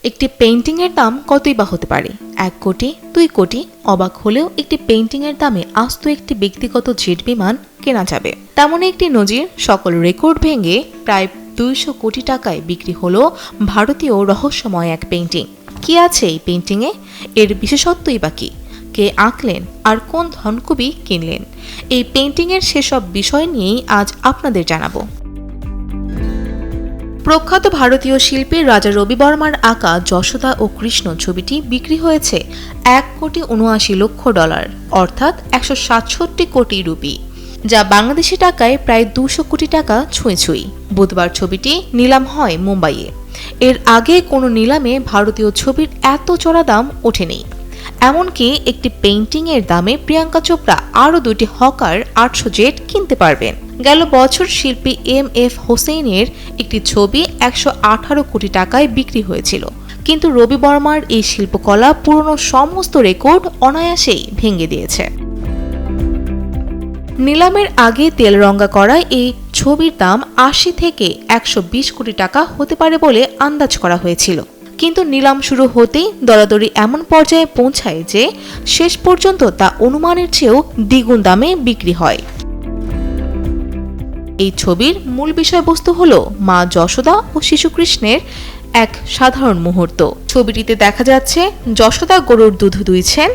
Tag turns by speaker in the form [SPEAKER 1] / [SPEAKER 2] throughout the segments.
[SPEAKER 1] একটি পেইন্টিং এর দাম কতই বা হতে পারে? 1 কোটি, 2 কোটি। অবাক হলেও একটি পেইন্টিং এর দামে আস্ত একটি ব্যক্তিগত জেট বিমান কেনা যাবে। তেমন একটি নজির সকল রেকর্ড ভেঙে প্রায় 200 কোটি টাকায় বিক্রি হলো ভারতীয় রহস্যময় এক পেইন্টিং। কি আছে এই পেইন্টিং এ? এর বিশেষত্বই বা কি? কে আঁকলেন আর কোন ধনকুবি কিনলেন? এই পেইন্টিং এর সেসব বিষয় নিয়েই আজ আপনাদের জানাবো। প্রখ্যাত ভারতীয় শিল্পী রাজা রবি বর্মার আঁকা যশোদা ও কৃষ্ণ ছবিটি বিক্রি হয়েছে $1,79,00,000 অর্থাৎ 167 কোটি রুপি, যা বাংলাদেশি টাকায় প্রায় 200 কোটি টাকা ছুঁই। বুধবার ছবিটি নিলাম হয় মুম্বাইয়ে। এর আগে কোনো নিলামে ভারতীয় ছবির এত চড়া দাম ওঠেনি। এমনকি একটি পেইন্টিং এর দামে প্রিয়াঙ্কা চোপড়া আরও 2টি হকার 800 জেট কিনতে পারবেন। গেল বছর শিল্পী এম.এফ. হোসেনের একটি ছবি 118 কোটি টাকায় বিক্রি হয়েছিল, কিন্তু রবি বর্মার এই শিল্পকলা পুরনো সমস্ত রেকর্ড অনায়াসেই ভেঙে দিয়েছে। নিলামের আগে তেলরঙা করা এই ছবির দাম 80 থেকে 120 কোটি টাকা হতে পারে বলে আন্দাজ করা হয়েছিল, কিন্তু নিলাম শুরু হতেই দরাদরি এমন পর্যায়ে পৌঁছায় যে শেষ পর্যন্ত তা অনুমানের চেয়েও দ্বিগুণ দামে বিক্রি হয়। এই ছবির মূল বিষয়বস্তু হলো মা যশোদা ও শিশু কৃষ্ণের এক সাধারণ মুহূর্ত। ছবিটিতে দেখা যাচ্ছে যশোদা গরুর দুধ দুইছেন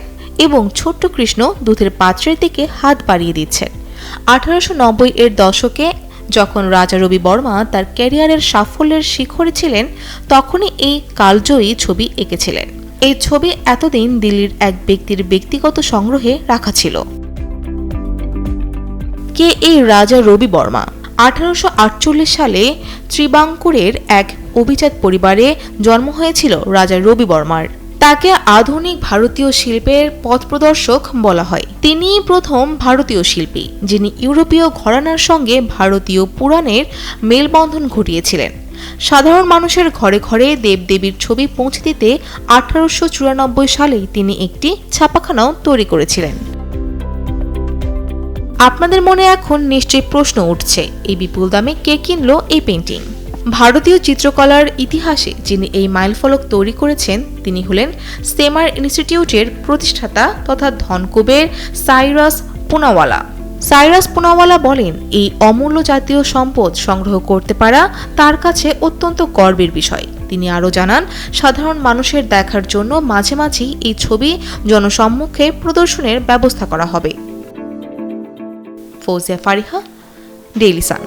[SPEAKER 1] এবং ছোট্ট কৃষ্ণ দুধের পাত্রের দিকে হাত বাড়িয়ে দিচ্ছেন। 1890 এর দশকে যখন রাজা রবি বর্মা তার ক্যারিয়ারের সাফল্যের শিখরে ছিলেন, তখনই এই কালজয়ী ছবি এঁকেছিলেন। এই ছবি এতদিন দিল্লির এক ব্যক্তির ব্যক্তিগত সংগ্রহে রাখা ছিল। কে এই রাজা রবি বর্মা? 1848 সালে ত্রিবাঙ্কুরের এক অভিজাত পরিবারে জন্ম হয়েছিল রাজা রবি বর্মার। তাকে আধুনিক ভারতীয় শিল্পের পথপ্রদর্শক বলা হয়। তিনিই প্রথম ভারতীয় শিল্পী যিনি ইউরোপীয় ঘরানার সঙ্গে ভারতীয় পুরাণের মেলবন্ধন ঘটিয়েছিলেন। সাধারণ মানুষের ঘরে ঘরে দেবদেবীর ছবি পৌঁছে দিতে 1894 সালেই তিনি একটি ছাপাখানাও তৈরি করেছিলেন। আপনাদের মনে এখন নিশ্চয়ই প্রশ্ন উঠছে, এই বিপুল দামে কে কিনলো এই পেইন্টিং? ভারতীয় চিত্রকলার ইতিহাসে যিনি এই মাইলফলক তৈরি করেছেন তিনি হলেন সেমার ইনস্টিটিউটের প্রতিষ্ঠাতা তথা ধনকুবের সাইরাস পুনাওয়ালা। সাইরাস পুনাওয়ালা বলেন, এই অমূল্য জাতীয় সম্পদ সংগ্রহ করতে পারা তার কাছে অত্যন্ত গর্বের বিষয়। তিনি আরও জানান, সাধারণ মানুষের দেখার জন্য মাঝে মাঝেই এই ছবি জনসম্মুখে প্রদর্শনের ব্যবস্থা করা হবে। Fouzia Fariha, Daily Sun.